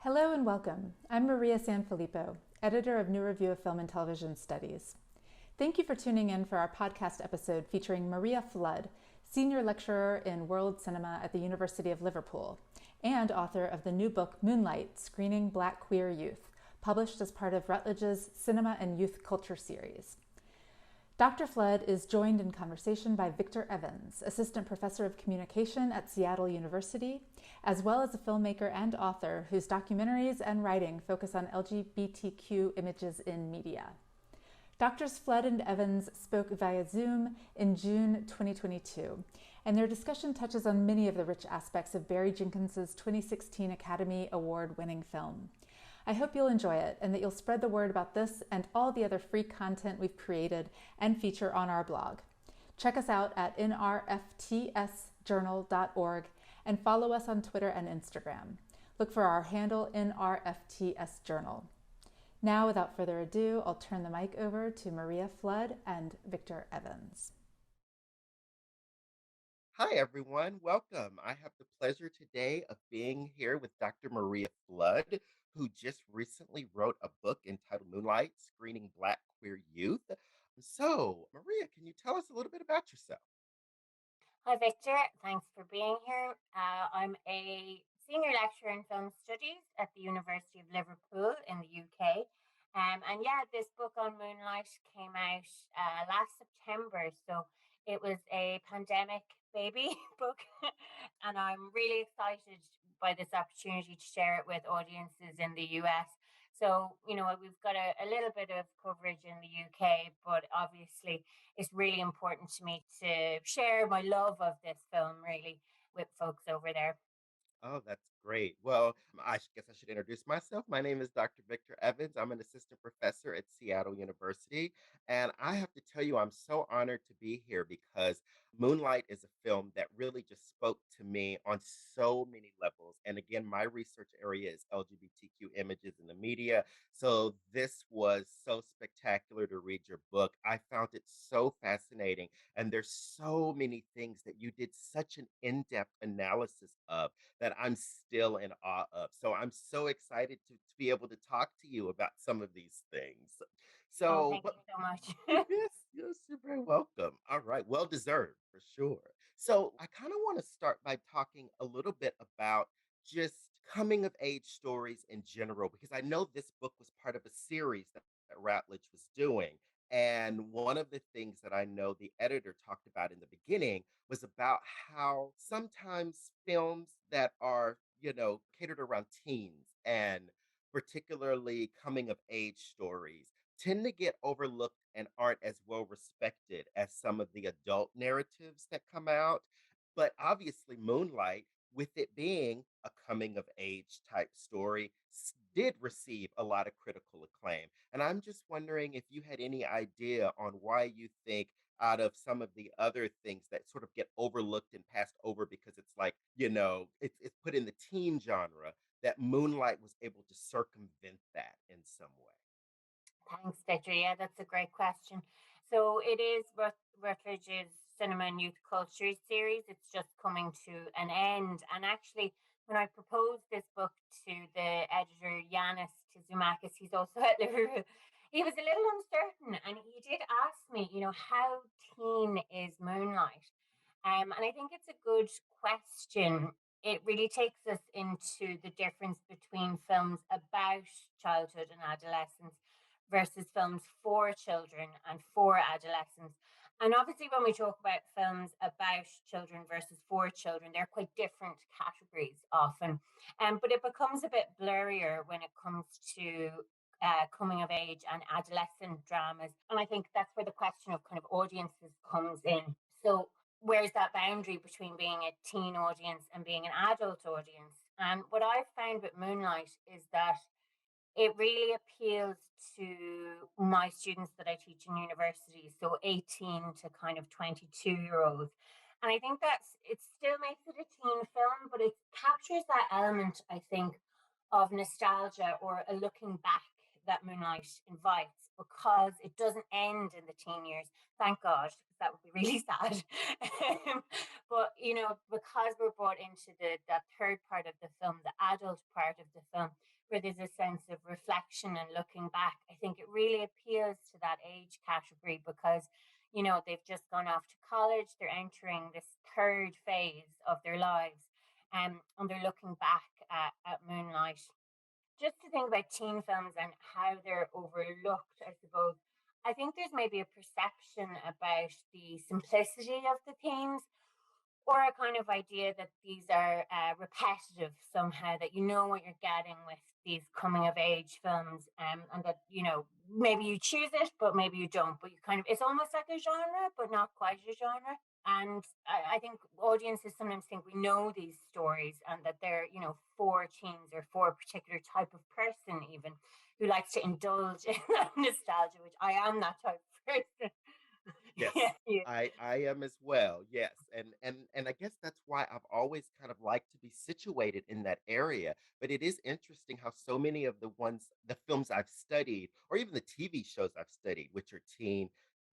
Hello and welcome. I'm Maria Sanfilippo, editor of New Review of Film and Television Studies. Thank you for tuning in for our podcast episode featuring Maria Flood, senior lecturer in world cinema at the University of Liverpool, and author of the new book Moonlight, Screening Black Queer Youth, published as part of Routledge's Cinema and Youth Culture series. Dr. Flood is joined in conversation by Victor Evans, assistant professor of communication at Seattle University, as well as a filmmaker and author whose documentaries and writing focus on LGBTQ images in media. Doctors Flood and Evans spoke via Zoom in June 2022, and their discussion touches on many of the rich aspects of Barry Jenkins' 2016 Academy Award-winning film. I hope you'll enjoy it and that you'll spread the word about this and all the other free content we've created and feature on our blog. Check us out at nrftsjournal.org and follow us on Twitter and Instagram. Look for our handle NRFTS Journal. Now, without further ado, I'll turn the mic over to Maria Flood and Victor Evans. Hi, everyone. Welcome. I have the pleasure today of being here with Dr. Maria Flood, who just recently wrote a book entitled Moonlight, Screening Black Queer Youth. So, Maria, can you tell us a little bit about yourself? Hi, Victor. Thanks for being here. I'm a senior lecturer in film studies at the University of Liverpool in the UK. This book on Moonlight came out last September. So it was a pandemic baby book. And I'm really excited by this opportunity to share it with audiences in the US. So, we've got a little bit of coverage in the UK, but obviously it's really important to me to share my love of this film really with folks over there. Oh, that's great. Well, guess I should introduce myself. My name is Dr. Victor Evans. I'm an assistant professor at Seattle University. And I have to tell you, I'm so honored to be here because Moonlight is a film that really just spoke to me on so many levels. And again, my research area is LGBTQ images in the media. So this was so spectacular to read your book. I found it so fascinating. And there's so many things that you did such an in depth analysis of that I'm still in awe of. So I'm so excited to be able to talk to you about some of these things. Oh, So, thank you so much. yes, you're very welcome. All right, well deserved for sure. So I kind of want to start by talking a little bit about just coming of age stories in general, because I know this book was part of a series that Routledge was doing. And one of the things that I know the editor talked about in the beginning was about how sometimes films that are, catered around teens and particularly coming of age stories tend to get overlooked and aren't as well respected as some of the adult narratives that come out. But obviously, Moonlight, with it being a coming of age type story, did receive a lot of critical acclaim. And I'm just wondering if you had any idea on why you think out of some of the other things that sort of get overlooked and passed over because it's like, it's put in the teen genre, that Moonlight was able to circumvent that in some way. Thanks, Victor. Yeah, that's a great question. So it is Rutledge's Cinema and Youth Culture series. It's just coming to an end. And actually, when I proposed this book to the editor, Yanis Tizumakis, he's also at Liverpool, he was a little uncertain. And he did ask me, how teen is Moonlight? And I think it's a good question. It really takes us into the difference between films about childhood and adolescence versus films for children and for adolescents. And obviously, when we talk about films about children versus for children, they're quite different categories often. But it becomes a bit blurrier when it comes to coming of age and adolescent dramas. And I think that's where the question of kind of audiences comes in. So, where's that boundary between being a teen audience and being an adult audience? And what I've found with Moonlight is that it really appeals to my students that I teach in university, so 18 to kind of 22-year-olds. And I think it still makes it a teen film, but it captures that element, I think, of nostalgia or a looking back that Moonlight invites, because it doesn't end in the teen years. Thank God, because that would be really sad. But because we're brought into that third part of the film, the adult part of the film, where there's a sense of reflection and looking back, I think it really appeals to that age category, because they've just gone off to college, they're entering this third phase of their lives, and they're looking back at Moonlight. Just to think about teen films and how they're overlooked, I suppose. I think there's maybe a perception about the simplicity of the themes, or a kind of idea that these are repetitive somehow, that you know what you're getting with these coming of age films, and that maybe you choose it but maybe you don't, but you kind of, it's almost like a genre but not quite a genre. And I think audiences sometimes think we know these stories, and that they're for teens, or for a particular type of person even, who likes to indulge in that nostalgia, which I am that type of person. Yes, I am as well. Yes, and I guess that's why I've always kind of liked to be situated in that area. But it is interesting how so many of the films I've studied, or even the TV shows I've studied, which are teen,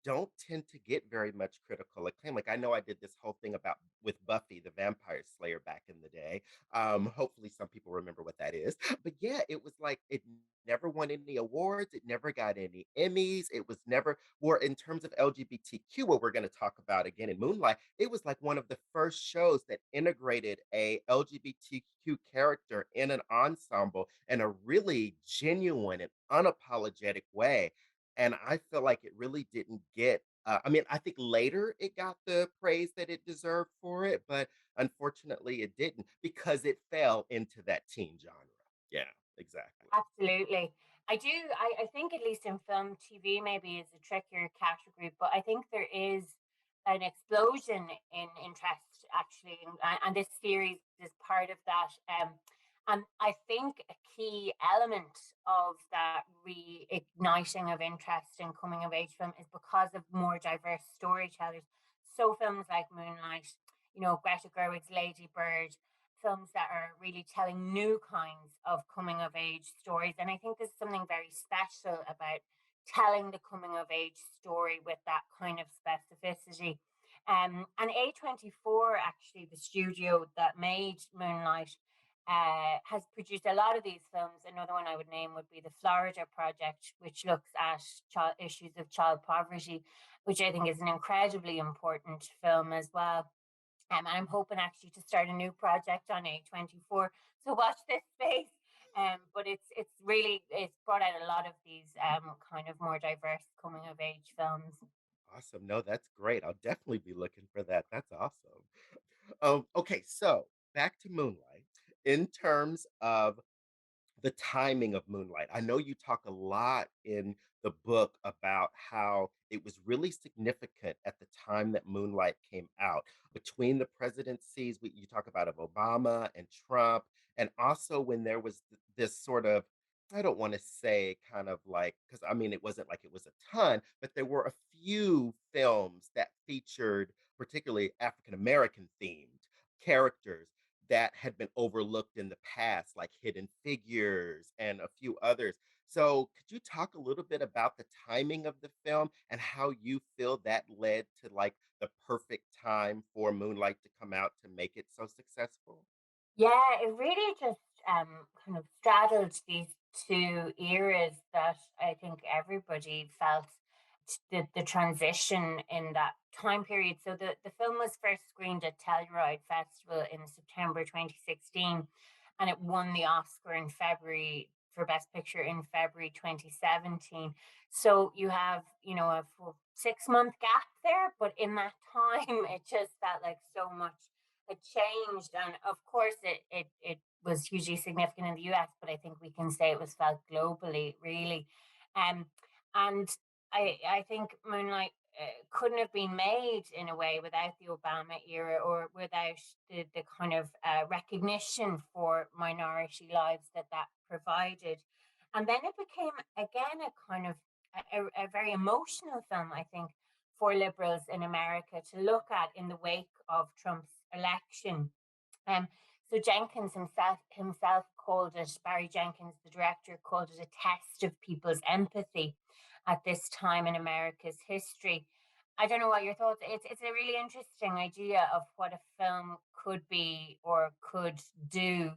don't tend to get very much critical acclaim. Like I know I did this whole thing about with Buffy the Vampire Slayer back in the day. Hopefully some people remember what that is. But yeah, it was like it never won any awards. It never got any Emmys. It was never, or in terms of LGBTQ, what we're going to talk about again in Moonlight, it was like one of the first shows that integrated a LGBTQ character in an ensemble in a really genuine and unapologetic way. And I feel like it really didn't get. I mean, I think later it got the praise that it deserved for it, but unfortunately it didn't because it fell into that teen genre. Yeah, exactly. Absolutely. I think, at least in film, TV maybe is a trickier category, but I think there is an explosion in interest, actually, and this series is part of that. And I think a key element of that reigniting of interest in coming of age film is because of more diverse storytellers. So films like Moonlight, Greta Gerwig's Lady Bird, films that are really telling new kinds of coming of age stories. And I think there's something very special about telling the coming of age story with that kind of specificity. And A24, actually, the studio that made Moonlight, has produced a lot of these films. Another one I would name would be the Florida Project, which looks at issues of child poverty, which I think is an incredibly important film as well. And I'm hoping actually to start a new project on A24. So watch this space. But it's brought out a lot of these kind of more diverse coming of age films. Awesome. No, that's great. I'll definitely be looking for that. That's awesome. Okay, so back to Moonlight. In terms of the timing of Moonlight. I know you talk a lot in the book about how it was really significant at the time that Moonlight came out. Between the presidencies, you talk about of Obama and Trump, and also when there was this sort of, I don't want to say kind of like, because I mean, it wasn't like it was a ton, but there were a few films that featured particularly African American themed characters that had been overlooked in the past, like Hidden Figures and a few others. So, could you talk a little bit about the timing of the film and how you feel that led to like the perfect time for Moonlight to come out to make it so successful? Yeah, it really just kind of straddled these two eras that I think everybody felt the transition in that time period. So the film was first screened at Telluride Festival in September 2016, and it won the Oscar in February for Best Picture in February 2017. So you have, a full 6 month gap there, but in that time, it just felt like so much had changed. And of course, it was hugely significant in the US, but I think we can say it was felt globally, really. Um, and I think Moonlight couldn't have been made in a way without the Obama era, or without the kind of recognition for minority lives that provided. And then it became, again, a kind of a very emotional film, I think, for liberals in America to look at in the wake of Trump's election. Um, So Jenkins himself called it, Barry Jenkins, the director, called it a test of people's empathy at this time in America's history. I don't know what your thoughts. It's a really interesting idea of what a film could be or could do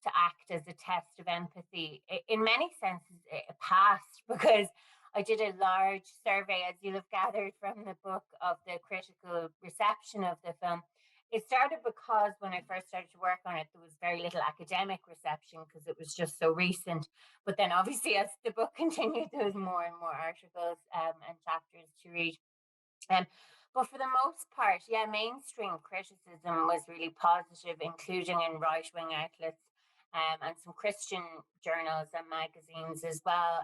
to act as a test of empathy. In many senses, it passed because I did a large survey, as you'll have gathered from the book, of the critical reception of the film. It started because when I first started to work on it, there was very little academic reception because it was just so recent. But then, obviously, as the book continued, there was more and more articles and chapters to read. Um, but for the most part, yeah, mainstream criticism was really positive, including in right wing outlets and some Christian journals and magazines as well.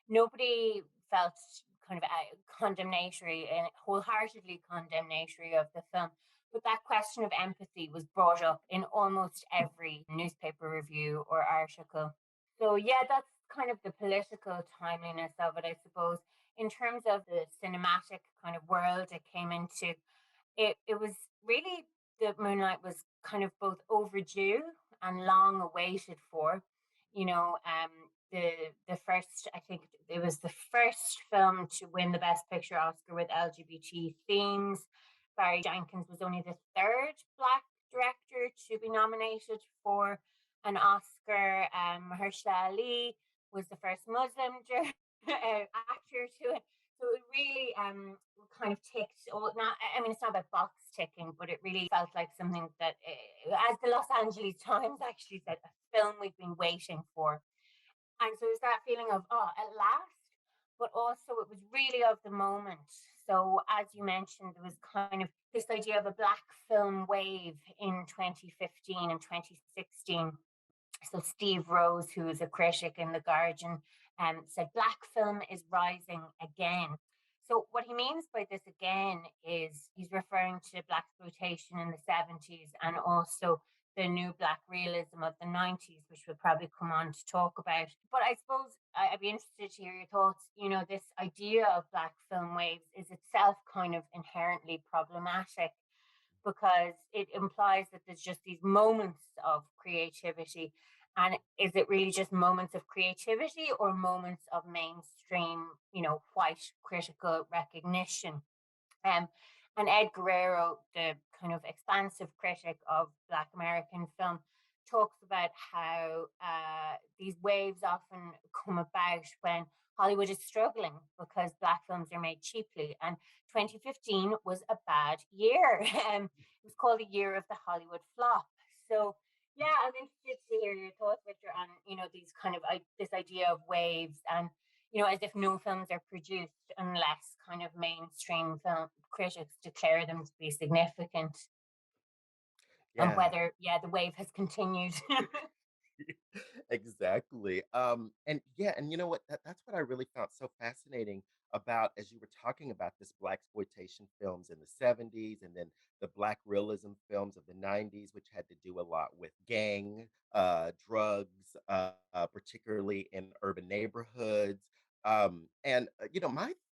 Nobody felt kind of condemnatory and wholeheartedly condemnatory of the film. But that question of empathy was brought up in almost every newspaper review or article. So, yeah, that's kind of the political timeliness of it, I suppose. In terms of the cinematic kind of world it came into, it was really, the Moonlight was kind of both overdue and long awaited for. You know, the first, I think it was the first film to win the Best Picture Oscar with LGBT themes. Barry Jenkins was only the third Black director to be nominated for an Oscar. Mahershala Ali was the first Muslim actor to it. So it really kind of ticked all. Not, I mean, it's not about box ticking, but it really felt like something that, as the Los Angeles Times actually said, a film we've been waiting for. And so it's that feeling of, oh, at last, but also it was really of the moment. So, as you mentioned, there was kind of this idea of a black film wave in 2015 and 2016. So Steve Rose, who is a critic in The Guardian, said black film is rising again. So what he means by this again is he's referring to black exploitation in the 70s and also the new black realism of the 90s, which we'll probably come on to talk about. But I suppose I'd be interested to hear your thoughts. You know, this idea of black film waves is itself kind of inherently problematic because it implies that there's just these moments of creativity. And is it really just moments of creativity or moments of mainstream, white critical recognition? Um, and Ed Guerrero, the kind of expansive critic of Black American film, talks about how these waves often come about when Hollywood is struggling because Black films are made cheaply. And 2015 was a bad year. It was called the year of the Hollywood flop. So, yeah, I'm interested to hear your thoughts, Victor, on these kind of this idea of waves and as if no films are produced unless kind of mainstream film critics declare them to be significant, and Yeah. whether, the wave has continued. Exactly. And yeah, and you know what? That's what I really found so fascinating about as you were talking about this black exploitation films in the 70s and then the black realism films of the 90s, which had to do a lot with gang, drugs, particularly in urban neighborhoods.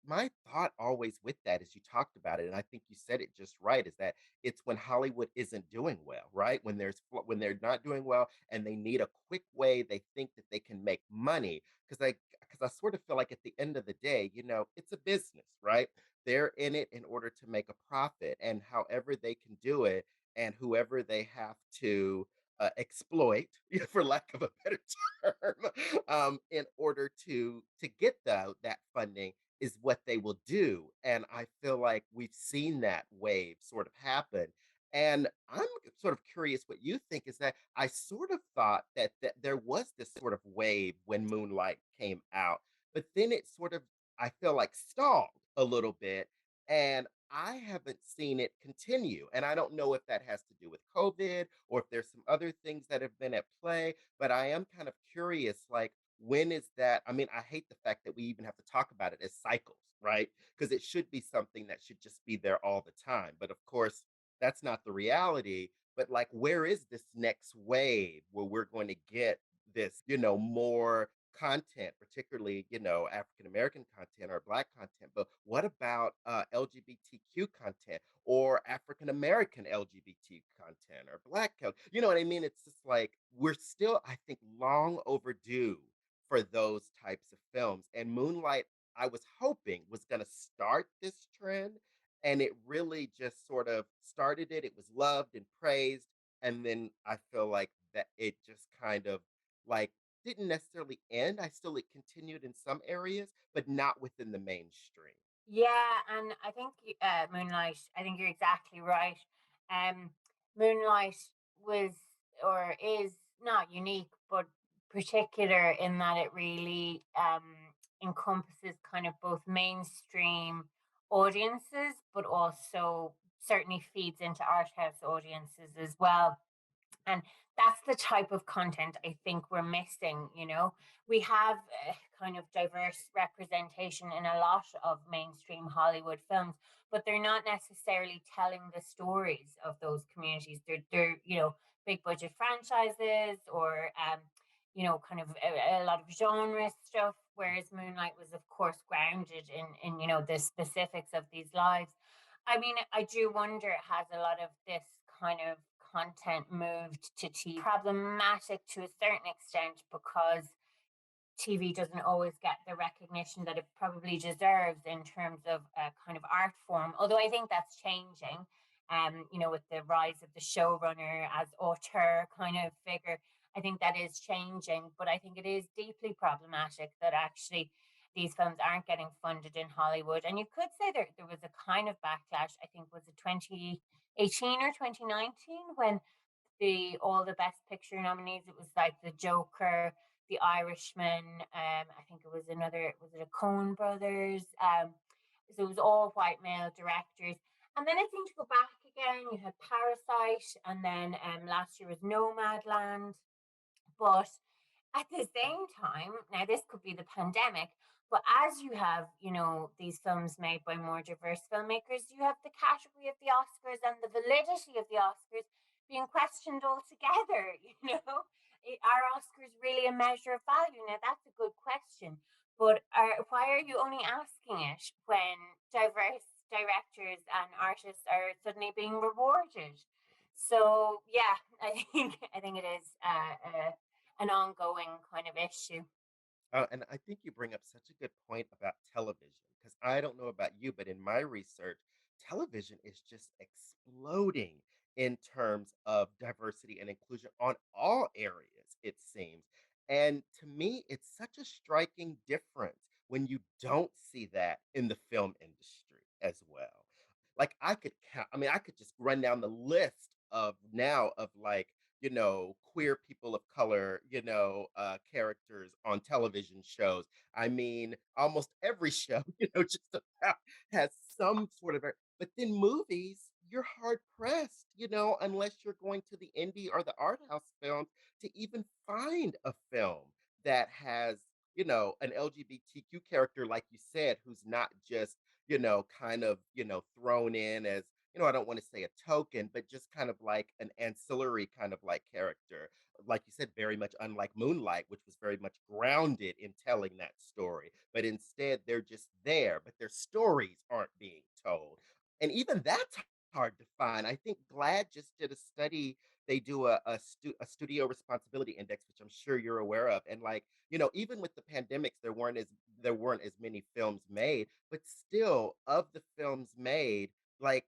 My thought always with that, as you talked about it, and I think you said it just right, is that it's when Hollywood isn't doing well, right? When they're not doing well and they need a quick way they think that they can make money because I sort of feel like at the end of the day, it's a business, right? They're in it in order to make a profit, and however they can do it and whoever they have to exploit for lack of a better term in order to get that funding is what they will do. And I feel like we've seen that wave sort of happen. And I'm sort of curious what you think is that I sort of thought that there was this sort of wave when Moonlight came out, but then it sort of, I feel like, stalled a little bit. And I haven't seen it continue. And I don't know if that has to do with COVID or if there's some other things that have been at play, but I am kind of curious, like, when is that? I mean, I hate the fact that we even have to talk about it as cycles, right? Because it should be something that should just be there all the time. But of course, that's not the reality. But like, where is this next wave where we're going to get this, more content, particularly, African American content or Black content, but what about LGBTQ content or African American LGBT content or Black, you know what I mean? It's just like we're still, I think, long overdue for those types of films. And Moonlight, I was hoping was going to start this trend, and it really just sort of started it. It was loved and praised, and then I feel like that it just kind of like didn't necessarily end. I still it continued in some areas, but not within the mainstream. Yeah, and I think Moonlight. I think you're exactly right. Um, Moonlight was or is not unique, but particular in that it really encompasses kind of both mainstream audiences, but also certainly feeds into art house audiences as well. And that's the type of content I think we're missing. We have kind of diverse representation in a lot of mainstream Hollywood films, but they're not necessarily telling the stories of those communities. They're big budget franchises or kind of a lot of genre stuff, whereas Moonlight was of course grounded in the specifics of these lives. I mean, I do wonder, has a lot of this kind of content moved to TV? Problematic to a certain extent because TV doesn't always get the recognition that it probably deserves in terms of a kind of art form. Although I think that's changing, with the rise of the showrunner as auteur kind of figure. I think that is changing, but I think it is deeply problematic that actually these films aren't getting funded in Hollywood. And you could say there was a kind of backlash, I think, was it 2018 or 2019 when all the best picture nominees, it was like the Joker, the Irishman, I think it was another, was it a Coen brothers, so it was all white male directors, and then it seemed to go back again. You had Parasite, and then last year was Nomadland. But at the same time, now this could be the pandemic, but as you have, these films made by more diverse filmmakers, you have the category of the Oscars and the validity of the Oscars being questioned altogether. Are Oscars really a measure of value? Now that's a good question, but why are you only asking it when diverse directors and artists are suddenly being rewarded? So yeah, I think it is an ongoing kind of issue. And I think you bring up such a good point about television because I don't know about you, but in my research, television is just exploding in terms of diversity and inclusion on all areas, it seems. And to me, it's such a striking difference when you don't see that in the film industry as well. Like I could count, I mean, I could just run down the list of now of like queer people of color, characters on television shows. I mean, almost every show, just about has some sort of, but then movies, you're hard pressed, unless you're going to the indie or the art house films to even find a film that has, an LGBTQ character, like you said, who's not just, kind of, thrown in as I don't want to say a token, but just kind of like an ancillary kind of like character. Like you said, very much unlike Moonlight, which was very much grounded in telling that story. But instead, they're just there, but their stories aren't being told. And even that's hard to find. I think GLAAD just did a study. They do a studio responsibility index, which I'm sure you're aware of. And like, even with the pandemics, there weren't as many films made, but still of the films made, like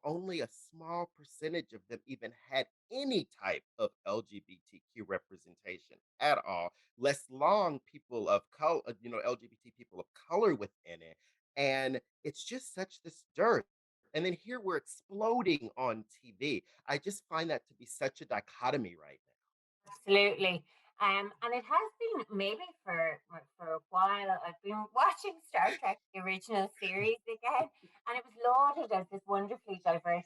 only a small percentage of them even had any type of LGBTQ representation at all, less long people of color, LGBT people of color within it. And it's just such this dearth. And then here we're exploding on TV. I just find that to be such a dichotomy right Absolutely. And it has been maybe for a while. I've been watching Star Trek, the original series again, and it was lauded as this wonderfully diverse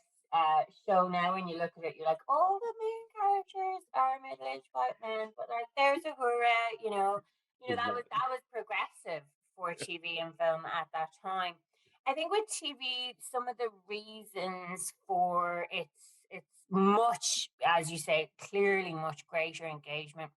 show. Now, when you look at it, you're like, all the main characters are middle-aged white men, but like, there's a hurrah, now. that was Right. progressive for TV and film at that time. I think with TV, some of the reasons for its much, as you say, clearly much greater engagement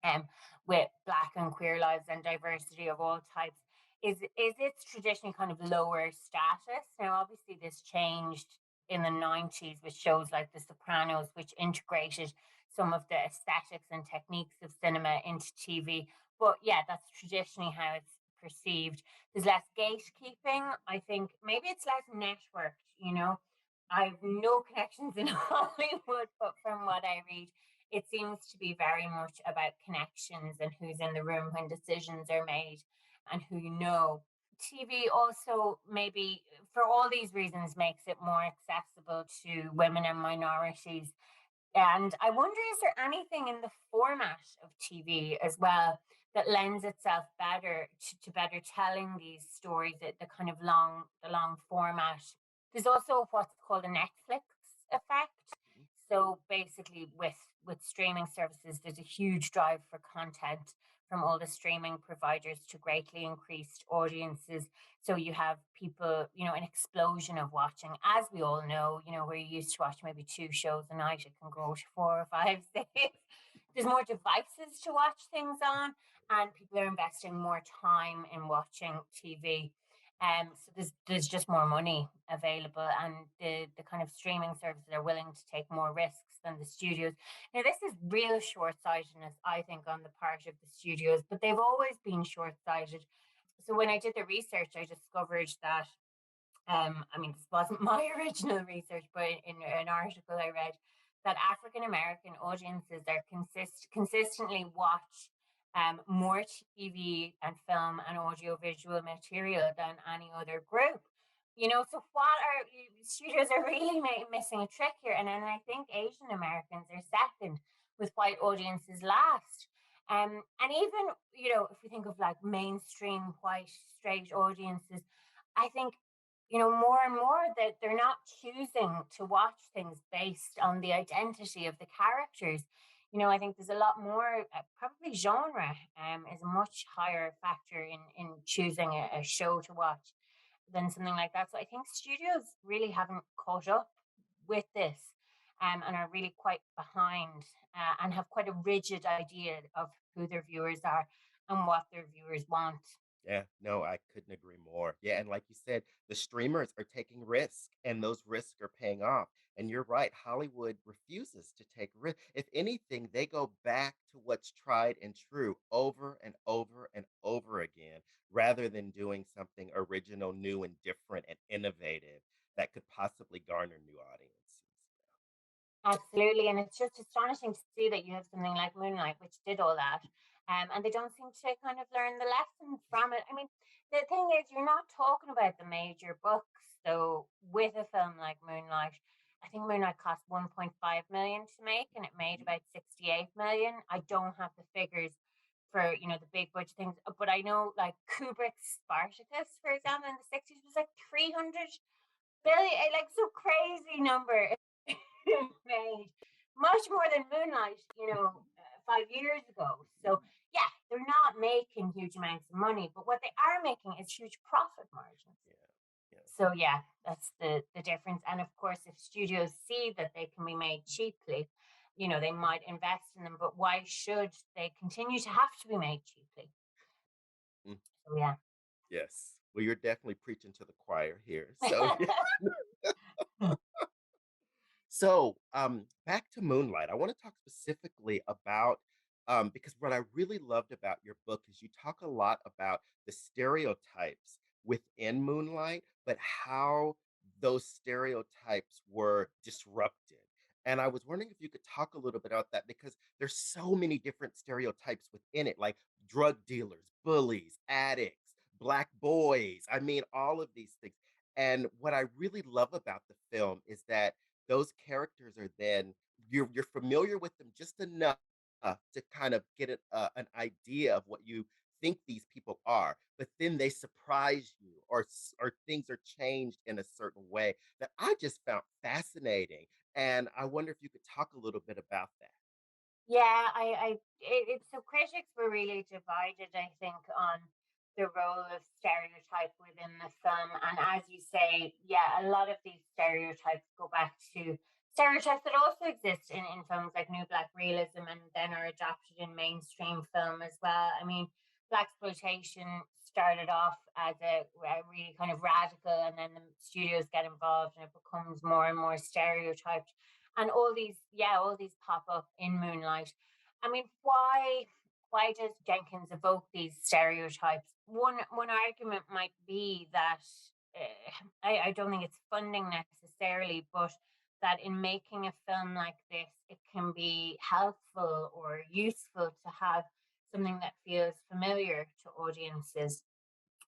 um, with Black and queer lives and diversity of all types, is it's traditionally kind of lower status. Now, obviously, this changed in the 90s with shows like The Sopranos, which integrated some of the aesthetics and techniques of cinema into TV. But yeah, that's traditionally how it's perceived. There's less gatekeeping. I think maybe it's less networked, you know. I've no connections in Hollywood, but from what I read, it seems to be very much about connections and who's in the room when decisions are made and who you know. TV also, maybe for all these reasons, makes it more accessible to women and minorities. And I wonder, is there anything in the format of TV as well that lends itself better to better telling these stories, the kind of the long format? There's also what's called a Netflix effect. So basically, with streaming services, there's a huge drive for content from all the streaming providers to greatly increased audiences. So you have people, you know, an explosion of watching. As we all know, you know, where you used to watch maybe 2 shows a night, it can go to 4 or 5, 6. There's more devices to watch things on, and people are investing more time in watching TV. So there's just more money available, and the kind of streaming services are willing to take more risks than the studios. Now, this is real short-sightedness, I think, on the part of the studios, but they've always been short-sighted. So when I did the research, I discovered that I mean, this wasn't my original research, but in an article I read that African American audiences are consistently watch more TV and film and audio visual material than any other group. You know, so what are studios are really missing a trick here, and then I think Asian Americans are second, with white audiences last. And even, you know, if we think of like mainstream white straight audiences, I think, you know, more and more that they're not choosing to watch things based on the identity of the characters. You know, I think there's a lot more, probably genre is a much higher factor in choosing a show to watch than something like that. So I think studios really haven't caught up with this, and are really quite behind, and have quite a rigid idea of who their viewers are and what their viewers want. Yeah, no, I couldn't agree more. Yeah, and like you said, the streamers are taking risks and those risks are paying off. And you're right, Hollywood refuses to take risks. If anything, they go back to what's tried and true over and over and over again, rather than doing something original, new, and different and innovative that could possibly garner new audiences. Absolutely, and it's just astonishing to see that you have something like Moonlight, which did all that, and they don't seem to kind of learn the lesson from it. I mean, the thing is, you're not talking about the major books. So with a film like Moonlight, I think Moonlight cost 1.5 million to make, and it made about 68 million. I don't have the figures for, you know, the big budget things, but I know like Kubrick's Spartacus, for example, in the 60s was like 300 billion, like so crazy number made much more than Moonlight, you know, 5 years ago. So yeah, they're not making huge amounts of money, but what they are making is huge profit margins. Yeah, yeah. So yeah, that's the difference. And of course, if studios see that they can be made cheaply, you know, they might invest in them. But why should they continue to have to be made cheaply? Mm, So yeah. yes. Well, you're definitely preaching to the choir here. So, yeah. So, back to Moonlight. I want to talk specifically about because what I really loved about your book is you talk a lot about the stereotypes within Moonlight, but how those stereotypes were disrupted. And I was wondering if you could talk a little bit about that because there's so many different stereotypes within it, like drug dealers, bullies, addicts, black boys. I mean, all of these things. And what I really love about the film is that those characters are then you're familiar with them just enough to kind of get an idea of what you think these people are, but then they surprise you, or things are changed in a certain way that I just found fascinating. And I wonder if you could talk a little bit about that. Yeah, it's so critics were really divided, I think, on the role of stereotype within the film. And as you say, yeah, a lot of these stereotypes go back to Stereotypes that also exist in films like New Black Realism and then are adopted in mainstream film as well. I mean, black exploitation started off as a really kind of radical, and then the studios get involved, and it becomes more and more stereotyped. And all these, yeah, all these pop up in Moonlight. I mean, why does Jenkins evoke these stereotypes? One argument might be that I don't think it's funding necessarily, but that in making a film like this, it can be helpful or useful to have something that feels familiar to audiences.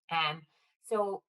Um, so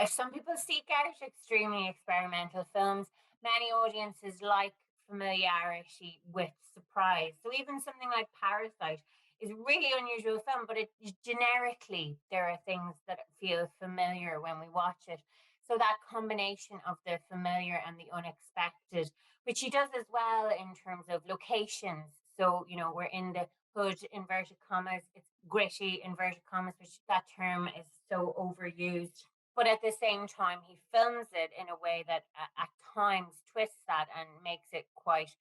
some people seek out extremely experimental films. Many audiences like familiarity with surprise. So even something like Parasite is a really unusual film, but it generically there are things that feel familiar when we watch it. So that combination of the familiar and the unexpected, which he does as well in terms of locations. So, we're in the hood, inverted commas. It's gritty, inverted commas, which that term is so overused. But at the same time, he films it in a way that at times twists that and makes it quite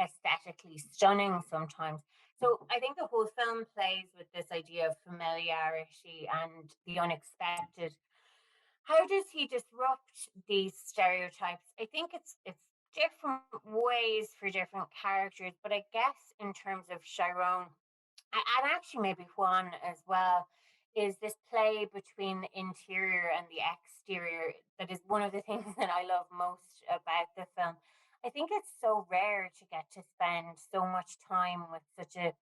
aesthetically stunning sometimes. So I think the whole film plays with this idea of familiarity and the unexpected. How does he disrupt these stereotypes? I think it's different ways for different characters, but I guess in terms of Chiron, and actually maybe Juan as well, is this play between the interior and the exterior that is one of the things that I love most about the film. I think it's so rare to get to spend so much time with such a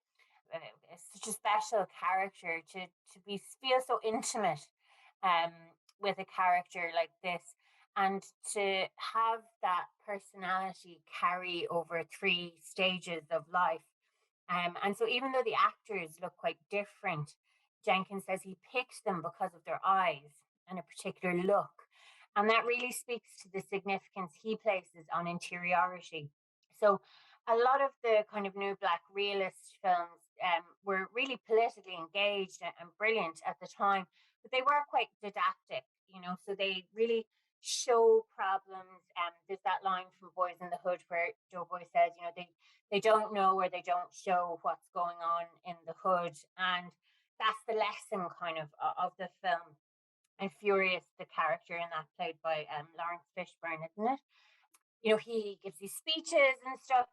special character, to be feel so intimate um, with a character like this, and to have that personality carry over three stages of life. And so, even though the actors look quite different, Jenkins says he picked them because of their eyes and a particular look. And that really speaks to the significance he places on interiority. So, a lot of the kind of new black realist films were really politically engaged and brilliant at the time, but they were quite didactic, so they really show problems. There's that line from Boys in the Hood where Joe Boy says, they don't know or they don't show what's going on in the hood. And that's the lesson kind of the film. And Furious, the character in that, played by Lawrence Fishburne, isn't it? He gives these speeches and stuff.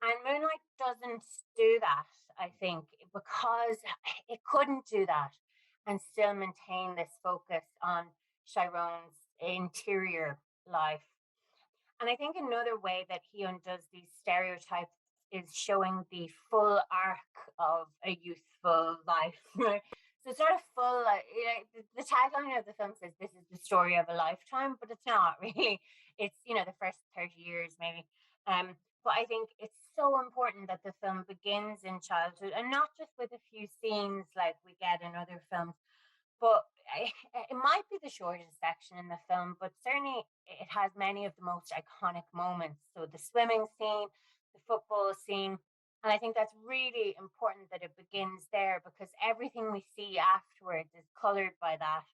And Moonlight doesn't do that, I think, because it couldn't do that and still maintain this focus on Chiron's interior life. And I think another way that he undoes these stereotypes is showing the full arc of a youthful life. Right? So sort of full, the tagline of the film says this is the story of a lifetime, but it's not really. It's, the first 30 years maybe. But I think it's so important that the film begins in childhood, and not just with a few scenes like we get in other films, but it might be the shortest section in the film, but certainly it has many of the most iconic moments. So the swimming scene, the football scene. And I think that's really important that it begins there, because everything we see afterwards is colored by that.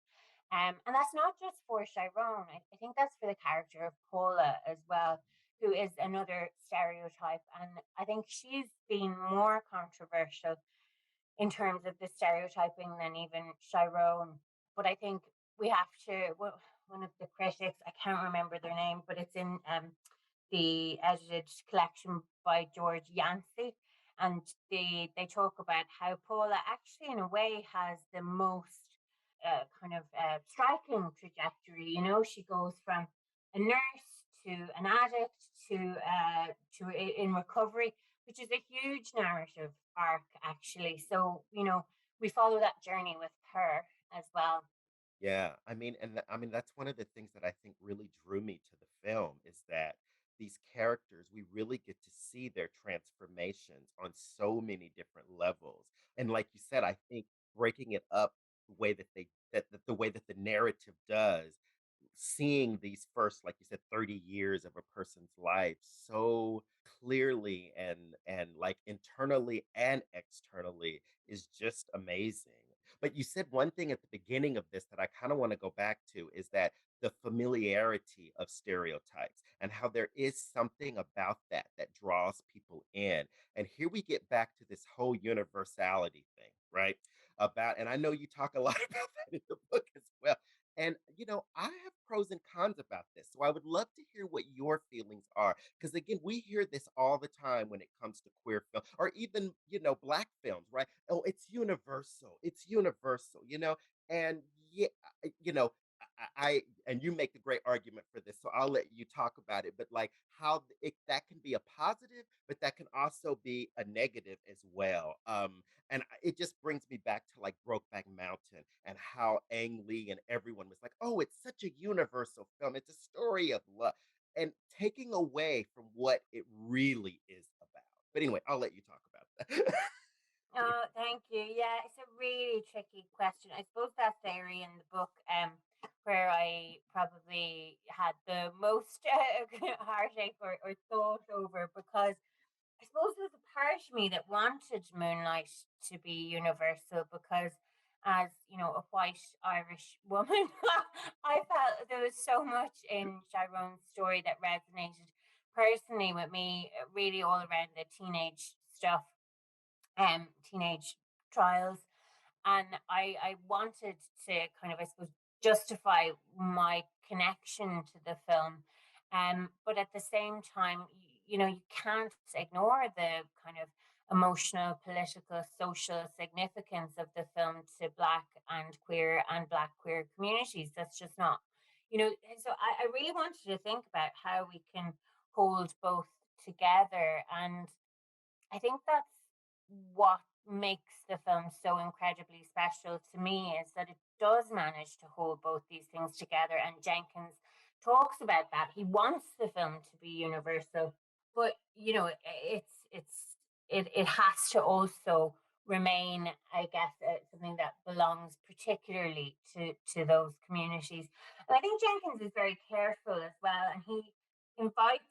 And that's not just for Chiron. I think that's for the character of Paula as well, who is another stereotype. And I think she's been more controversial in terms of the stereotyping than even Chiron. But I think we have to. One of the critics, I can't remember their name, but it's in the edited collection by George Yancey, and they talk about how Paula actually, in a way, has the most striking trajectory. She goes from a nurse to an addict to in recovery, which is a huge narrative arc, actually. So, we follow that journey with her as well. Yeah, I mean that's one of the things that I think really drew me to the film is that these characters, we really get to see their transformations on so many different levels. And like you said, I think breaking it up the way that the way that the narrative does, seeing these first, like you said, 30 years of a person's life so clearly and like internally and externally is just amazing. But you said one thing at the beginning of this that I kind of want to go back to is that the familiarity of stereotypes and how there is something about that that draws people in. And here we get back to this whole universality thing, right? About, and I know you talk a lot about that in the book as well. And, I have pros and cons about this. So I would love to hear what your feelings are. Because again, we hear this all the time when it comes to queer film or even, Black films, right? Oh, it's universal. It's universal, And yeah, I- you know, and you make a great argument for this, so I'll let you talk about it. But like how that can be a positive, but that can also be a negative as well. And it just brings me back to like Brokeback Mountain and how Ang Lee and everyone was like, "Oh, it's such a universal film. It's a story of love," and taking away from what it really is about. But anyway, I'll let you talk about that. Oh, thank you. Yeah, it's a really tricky question. I suppose that's the area in the book where I probably had the most heartache or thought over, because I suppose there was a part of me that wanted Moonlight to be universal, because as a white Irish woman, I felt there was so much in Chirone's story that resonated personally with me, really all around the teenage stuff, teenage trials. And I wanted to kind of, I suppose, justify my connection to the film. But at the same time, you can't ignore the kind of emotional, political, social significance of the film to Black queer communities. That's just not, so I really wanted to think about how we can hold both together. And I think that's what makes the film so incredibly special to me, is that it does manage to hold both these things together. And Jenkins talks about that. He wants the film to be universal, but it has to also remain, I guess, something that belongs particularly to those communities. And I think Jenkins is very careful as well, and invites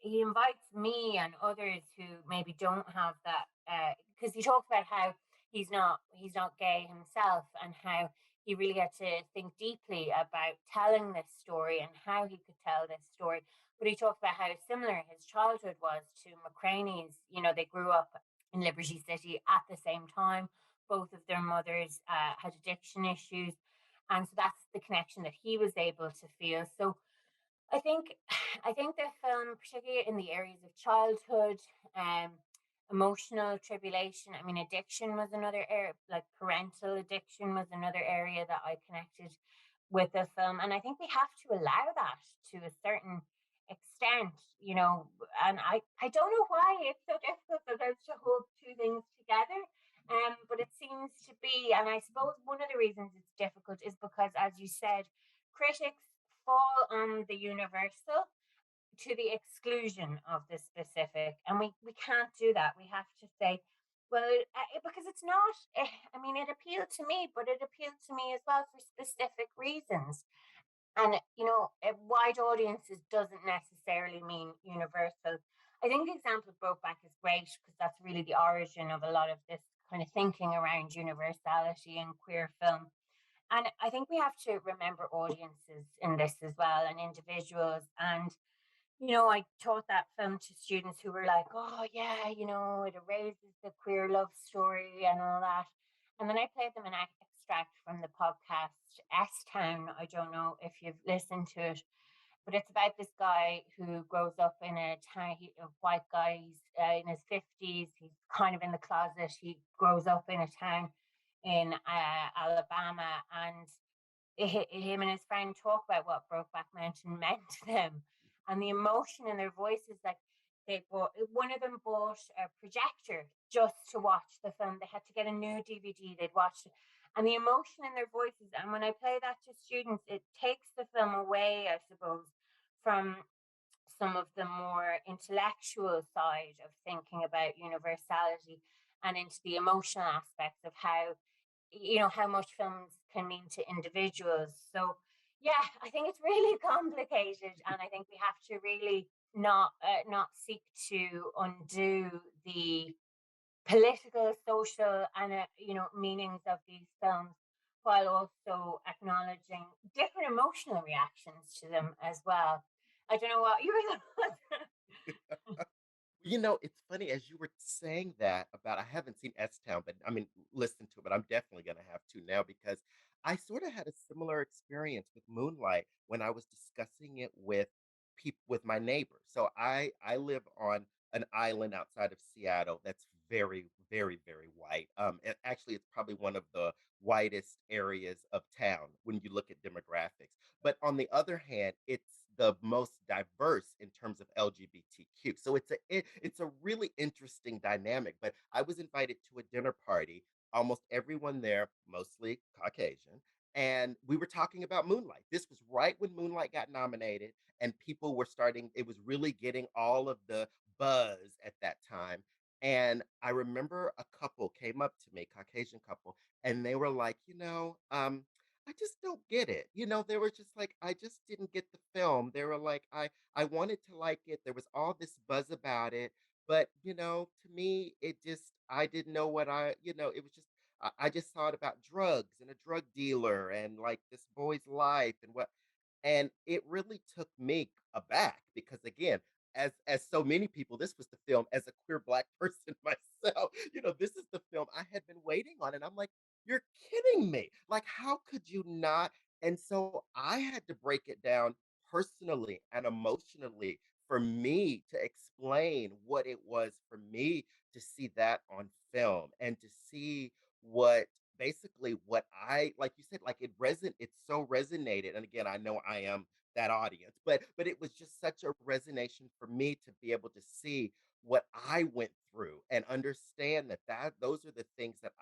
he invites me and others who maybe don't have that, because he talks about how he's not gay himself, and how he really had to think deeply about telling this story and how he could tell this story. But he talks about how similar his childhood was to McCraney's. They grew up in Liberty City at the same time. Both of their mothers had addiction issues, and so that's the connection that he was able to feel. So I think I think the film, particularly in the areas of childhood, um, emotional tribulation. I mean, addiction was another area, like parental addiction was another area that I connected with the film, and I think we have to allow that to a certain extent, And I don't know why it's so difficult sometimes to hold two things together. But it seems to be, and I suppose one of the reasons it's difficult is because, as you said, critics fall on the universal to the exclusion of the specific, and we can't do that. We have to say, well, because it's not, I mean, it appealed to me, but it appealed to me as well for specific reasons. And wide audiences doesn't necessarily mean universal. I think the example of Brokeback is great, because that's really the origin of a lot of this kind of thinking around universality in queer film. And I think we have to remember audiences in this as well, and individuals. And I taught that film to students who were like, "Oh yeah, it erases the queer love story and all that." And then I played them an extract from the podcast S Town. I don't know if you've listened to it, but it's about this guy who grows up in a town. A white guy. He's in his 50s. He's kind of in the closet. He grows up in a town in Alabama, and him and his friend talk about what Brokeback Mountain meant to them, and the emotion in their voices. Like, one of them bought a projector just to watch the film. They had to get a new DVD. They'd watched it, and the emotion in their voices. And when I play that to students, it takes the film away, I suppose, from some of the more intellectual side of thinking about universality, and into the emotional aspects of how much films can mean to individuals. So yeah, I think it's really complicated, and I think we have to really not seek to undo the political, social, and meanings of these films, while also acknowledging different emotional reactions to them as well. I don't know what you were. It's funny as you were saying that about I haven't seen S Town, but I mean, listen to it, but I'm definitely gonna have to now because I sort of had a similar experience with Moonlight when I was discussing it with people with my neighbors. So I live on an island outside of Seattle that's very, very, very white. And actually, it's probably one of the whitest areas of town when you look at demographics. But on the other hand, it's the most diverse in terms of LGBTQ. So it's a really interesting dynamic. But I was invited to a dinner party, almost everyone there, mostly Caucasian, and we were talking about Moonlight. This was right when Moonlight got nominated, and people were starting. It was really getting all of the buzz at that time. And I remember a couple came up to me, Caucasian couple, and they were like, I just don't get it. They were just like, I just didn't get the film. They were like, I wanted to like it. There was all this buzz about it, but to me, it just I didn't know it was just I just saw it about drugs and a drug dealer and like this boy's life and what and it really took me aback because again, as so many people, this was the film as a queer black person myself. This is the film I had been waiting on. And I'm like, you're kidding me. Like, how could you not? And so I had to break it down personally and emotionally for me to explain what it was for me to see that on film and to see what basically what I like you said, like it's so resonated. And again, I know I am that audience, but it was just such a resonation for me to be able to see what I went through and understand that those are the things that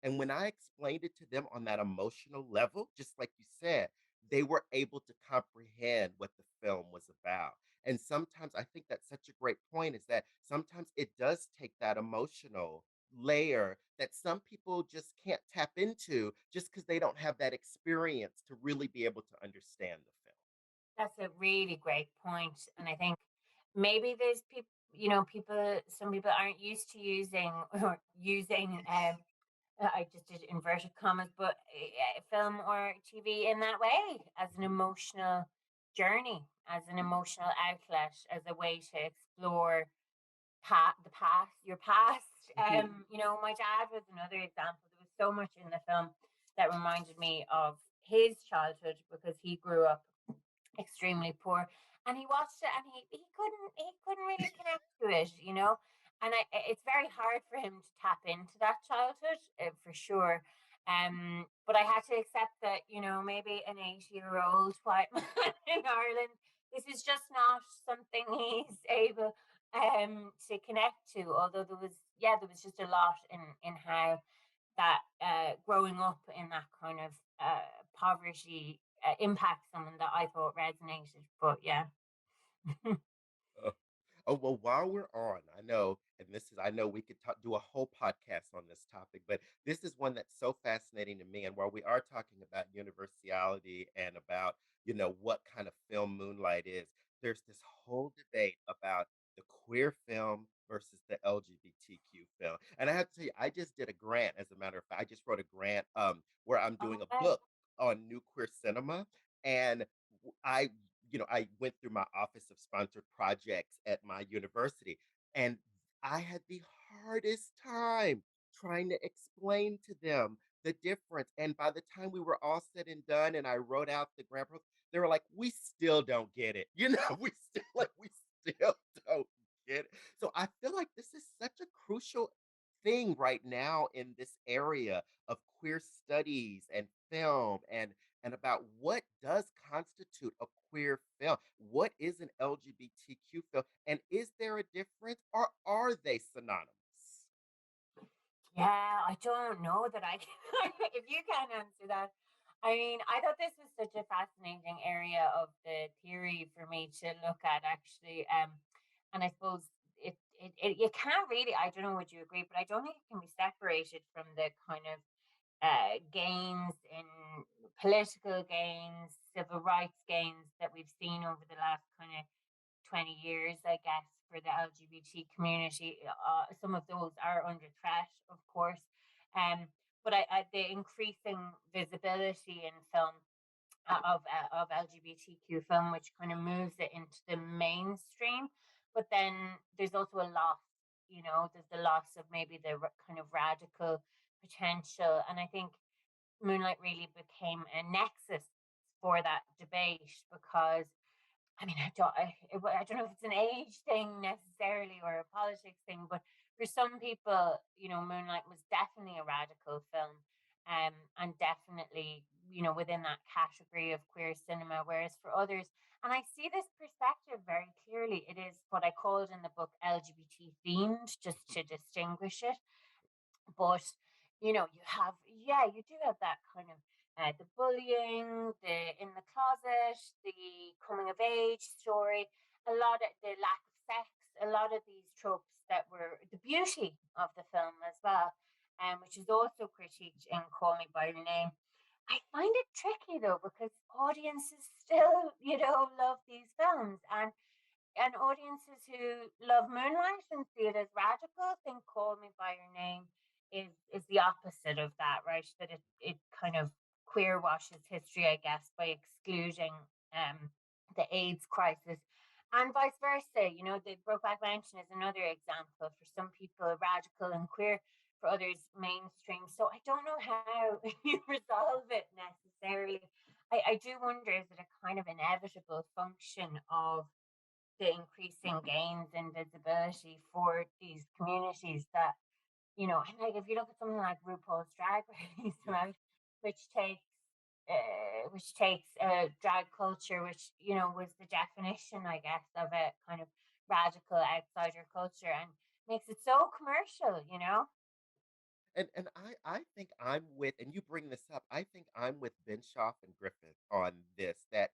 and when I explained it to them on that emotional level, just like you said, they were able to comprehend what the film was about. And sometimes I think that's such a great point is that sometimes it does take that emotional layer that some people just can't tap into just because they don't have that experience to really be able to understand the film. That's a really great point, and I think maybe there's people, some people aren't used to using or using. I just did inverted commas, but film or TV in that way as an emotional journey, as an emotional outlet, as a way to explore the past, your past. Mhm. My dad was another example. There was so much in the film that reminded me of his childhood because he grew up extremely poor, and he watched it and he couldn't really connect to it. And it's very hard for him to tap into that childhood, for sure. But I had to accept that, maybe an 80-year-old white man in Ireland, this is just not something he's able to connect to. Although there was just a lot in how that growing up in that kind of poverty impacts someone that I thought resonated. But yeah. Uh, Oh, well, while we're on, I know, and I know we could do a whole podcast on this topic, but this is one that's so fascinating to me. And while we are talking about universality and about, what kind of film Moonlight is, there's this whole debate about the queer film versus the LGBTQ film. And I have to tell you, I just did a grant, as a matter of fact, I just wrote a grant where I'm doing a Okay. book on new queer cinema. And I I went through my office of sponsored projects at my university, and I had the hardest time trying to explain to them the difference. And by the time we were all said and done, and I wrote out the grant proposal, they were like, "We still don't get it." We still don't get it. So I feel like this is such a crucial thing right now in this area of queer studies and film and about what does constitute a queer film. What is an LGBTQ film? And is there a difference or are they synonymous? Yeah, I don't know that I can. If you can answer that, I mean, I thought this was such a fascinating area of the theory for me to look at, actually. And I suppose you can't really. I don't know. Would you agree? But I don't think it can be separated from the kind of gains in political gains, civil rights gains that we've seen over the last kind of 20 years, I guess, for the LGBT community. Some of those are under threat, of course. But the increasing visibility in film of LGBTQ film, which kind of moves it into the mainstream. But then there's also a loss, there's the loss of maybe the kind of radical potential. And I think Moonlight really became a nexus for that debate because I mean, I don't know if it's an age thing necessarily or a politics thing, but for some people, Moonlight was definitely a radical film, and definitely, within that category of queer cinema. Whereas for others, and I see this perspective very clearly, it is what I called in the book LGBT themed, just to distinguish it. But you do have that kind of the bullying, the in the closet, the coming of age story, a lot of the lack of sex, a lot of these tropes that were the beauty of the film as well, which is also critiqued in Call Me by Your Name. I find it tricky though because audiences still, love these films, and audiences who love Moonlight and see it as radical think Call Me by Your Name is the opposite of that, right? That it kind of queer washes history, I guess, by excluding the AIDS crisis. And vice versa, the Brokeback Mountain is another example. For some people, radical and queer, for others, mainstream. So I don't know how you resolve it necessarily. I do wonder, is it a kind of inevitable function of the increasing gains in visibility for these communities that, and like if you look at something like RuPaul's Drag Race, right, which takes drag culture, which was the definition, I guess, of a kind of radical outsider culture, and makes it so commercial. And I think I'm with, and you bring this up, I think I'm with Benshoff and Griffith on this, that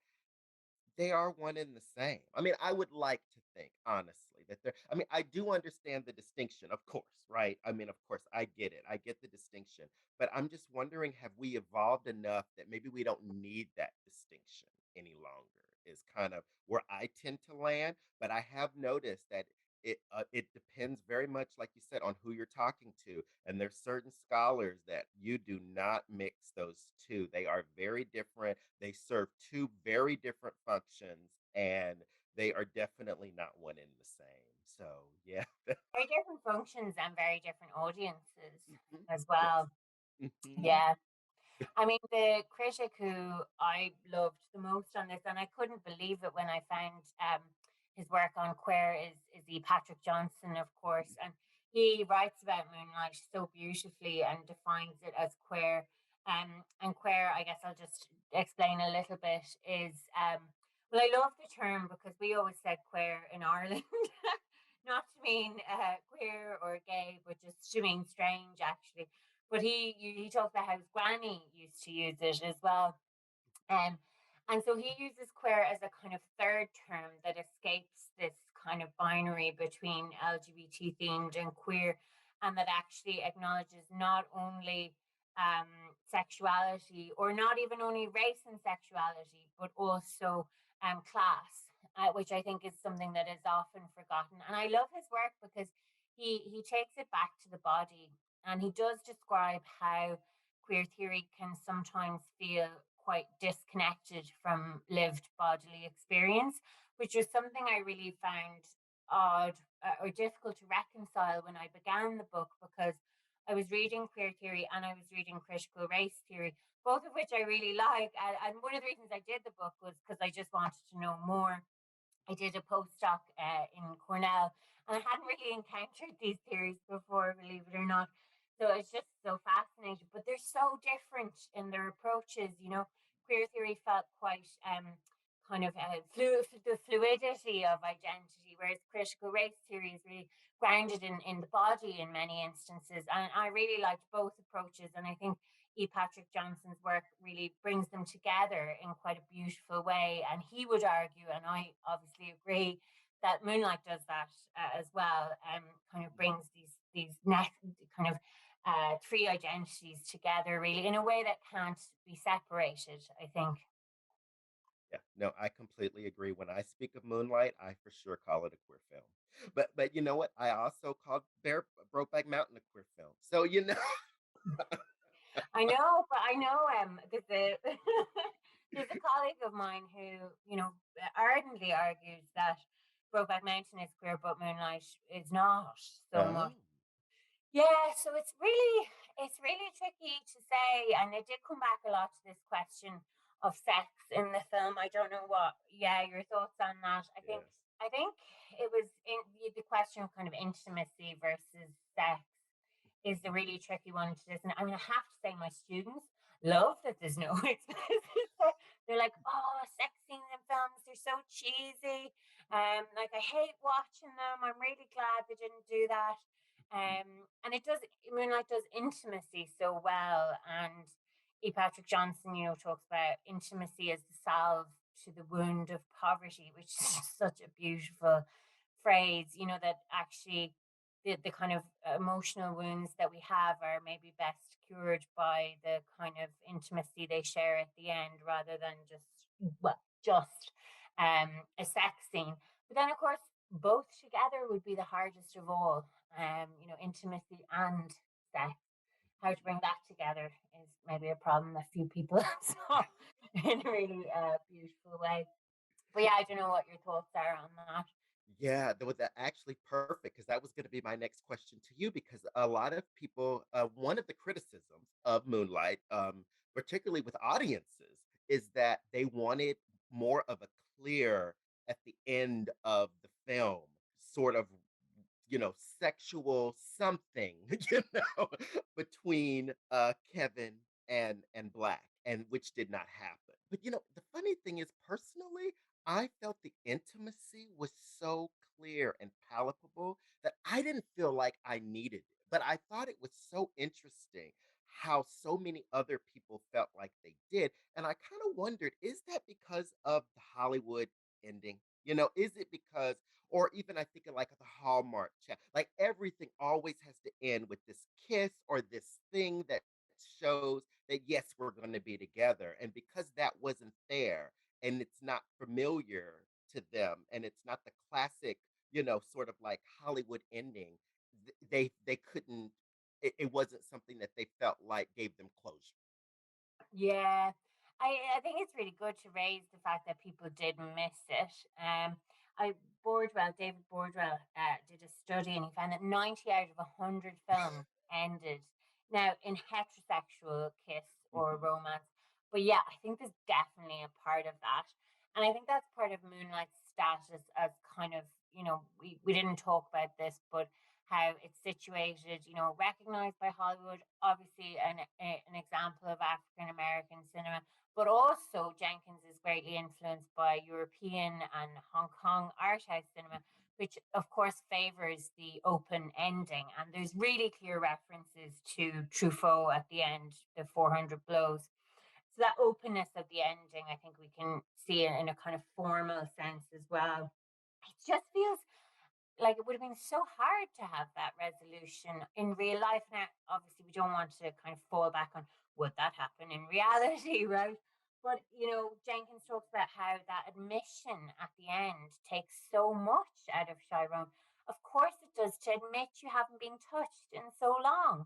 they are one and the same. I mean, I would like to think, honestly, that they're, I mean, I do understand the distinction, of course, right? I mean, of course, I get it. I get the distinction. But I'm just wondering, have we evolved enough that maybe we don't need that distinction any longer? Is kind of where I tend to land. But I have noticed that it depends very much, like you said, on who you're talking to. And there's certain scholars that you do not mix those two. They are very different. They serve two very different functions, and they are definitely not one and the same. So yeah. Very different functions and very different audiences Mhm. as Yes. well. Hmm. Yeah. I mean, the critic who I loved the most on this, and I couldn't believe it when I found his work on queer, is E. Patrick Johnson, of course, and he writes about Moonlight so beautifully and defines it as queer. And queer, I guess I'll just explain a little bit. Is well, I love the term because we always said queer in Ireland, not to mean queer or gay, but just to mean strange, actually. But he talked about how his granny used to use it as well. Um, and so he uses queer as a kind of third term that escapes this kind of binary between LGBT themed and queer, and that actually acknowledges not only sexuality, or not even only race and sexuality, but also class, which I think is something that is often forgotten. And I love his work because he takes it back to the body, and he does describe how queer theory can sometimes feel quite disconnected from lived bodily experience, which was something I really found odd or difficult to reconcile when I began the book, because I was reading queer theory and I was reading critical race theory, both of which I really like. And one of the reasons I did the book was because I just wanted to know more. I did a postdoc in Cornell, and I hadn't really encountered these theories before, believe it or not. So it's just so fascinating. But they're so different in their approaches. Queer theory felt quite kind of the fluidity of identity, whereas critical race theory is really grounded in the body in many instances. And I really liked both approaches, and I think E. Patrick Johnson's work really brings them together in quite a beautiful way. And he would argue, and I obviously agree, that Moonlight does that as well, kind of brings these kind of three identities together, really, in a way that can't be separated, I think. Yeah, no, I completely agree. When I speak of Moonlight, I for sure call it a queer film. But you know what? I also called Bear Brokeback Mountain a queer film. So you know, I know, but I know there's a there's a colleague of mine who, ardently argues that Brokeback Mountain is queer, but Moonlight is not so much. oh Yeah, so it's really tricky to say, and it did come back a lot to this question of sex in the film. I don't know what, yeah, your thoughts on that. I think yes, I think it was in the question of kind of intimacy versus sex is the really tricky one to listen. I mean, I have to say, my students love that there's no explicit sex. They're like, oh, sex scenes in films, they're so cheesy. Like I hate watching them. I'm really glad they didn't do that. And it does, Moonlight does intimacy so well. And E. Patrick Johnson, talks about intimacy as the salve to the wound of poverty, which is such a beautiful phrase, that actually the kind of emotional wounds that we have are maybe best cured by the kind of intimacy they share at the end rather than just a sex scene. But then, of course, both together would be the hardest of all. Intimacy and sex. How to bring that together is maybe a problem that few people solve in a really beautiful way. But yeah, I don't know what your thoughts are on that. yeah, that was actually perfect because that was going to be my next question to you. Because a lot of people, one of the criticisms of Moonlight, particularly with audiences, is that they wanted more of a clear at the end of the film, sort of sexual something, know, between Kevin and Black, and which did not happen. But the funny thing is, personally, I felt the intimacy was so clear and palpable that I didn't feel like I needed it. But I thought it was so interesting how so many other people felt like they did. And I kind of wondered, is that because of the Hollywood ending? Is it because, or even I think of like the Hallmark chat, like everything always has to end with this kiss or this thing that shows that yes, we're going to be together. And because that wasn't there and it's not familiar to them and it's not the classic, sort of like Hollywood ending, they couldn't, it wasn't something that they felt like gave them closure. Yeah, I think it's really good to raise the fact that people did miss it. I David Bordwell, did a study and he found that 90 out of 100 films ended now in heterosexual kiss or Mhm. romance. But yeah, I think there's definitely a part of that, and I think that's part of Moonlight's status as kind of, we didn't talk about this, but how it's situated, recognized by Hollywood, obviously an example of African American cinema, but also Jenkins is greatly influenced by European and Hong Kong art house cinema, which of course favors the open ending. And there's really clear references to Truffaut at the end, the 400 blows. So that openness of the ending, I think we can see it in a kind of formal sense as well. It just feels like it would have been so hard to have that resolution in real life. Now, obviously, we don't want to kind of fall back on would that happen in reality, right? But Jenkins talks about how that admission at the end takes so much out of Chiron. Of course, it does, to admit you haven't been touched in so long,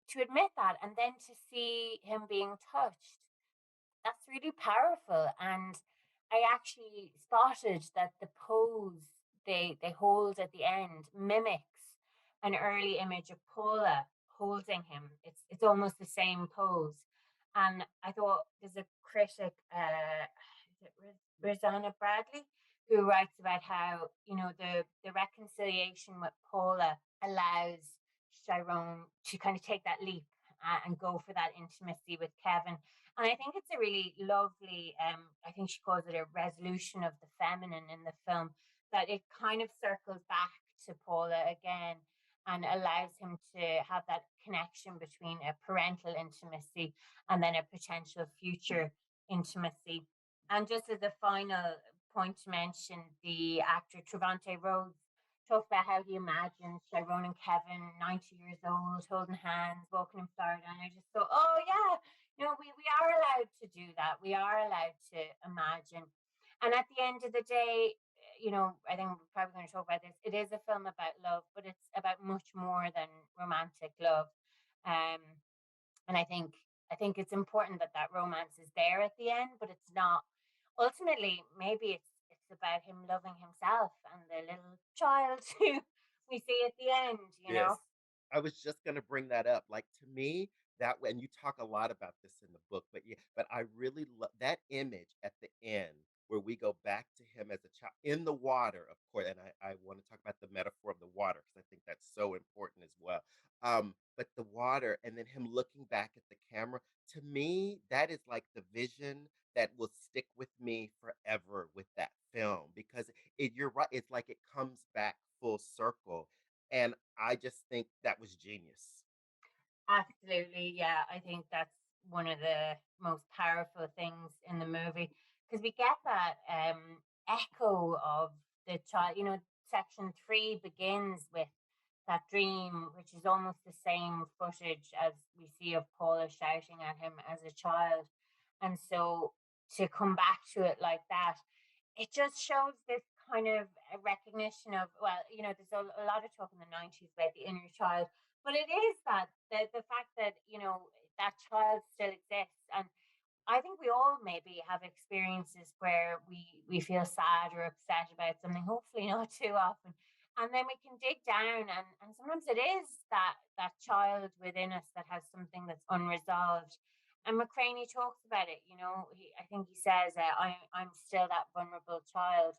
to admit that, and then to see him being touched, that's really powerful. And I actually spotted that the pose they hold at the end mimics an early image of Paula holding him. It's almost the same pose. And I thought there's a critic, is it Rosanna Bradley, who writes about how, the reconciliation with Paula allows Chiron to kind of take that leap, and go for that intimacy with Kevin. And I think it's a really lovely, I think she calls it a resolution of the feminine in the film, that it kind of circles back to Paula again and allows him to have that connection between a parental intimacy and then a potential future intimacy. And just as a final point to mention, the actor Trevante Rhodes talked about how he imagined Chiron and Kevin, 90 years old, holding hands, walking in Florida. And I just thought, oh, yeah, we are allowed to do that. We are allowed to imagine. And at the end of the day, I think we're probably going to talk about this. It is a film about love, but it's about much more than romantic love. Um, and I think it's important that that romance is there at the end, but it's not. Ultimately, maybe it's about him loving himself and the little child who we see at the end. You know. Yes. I was just gonna bring that up. Like, to me, that and you talk a lot about this in the book, but yeah, but I really love that image at the end where we go back to him as a child in the water, of course. And I want to talk about the metaphor of the water because I think that's so important as well. But the water and then him looking back at the camera, to me, that is like the vision that will stick with me forever with that film because you're right, it's like it comes back full circle and I just think that was genius. Absolutely, yeah. I think that's one of the most powerful things in the movie because we get that echo of the child. Section 3 begins with that dream, which is almost the same footage as we see of Paula shouting at him as a child. And so to come back to it like that, it just shows this kind of a recognition of, well, there's a lot of talk in the 90s about the inner child, but it is that the fact that that child still exists. And I think we all maybe have experiences where we feel sad or upset about something, hopefully not too often. And then we can dig down and sometimes it is that child within us that has something that's unresolved. And McCraney talks about it, I think he says, I'm still that vulnerable child.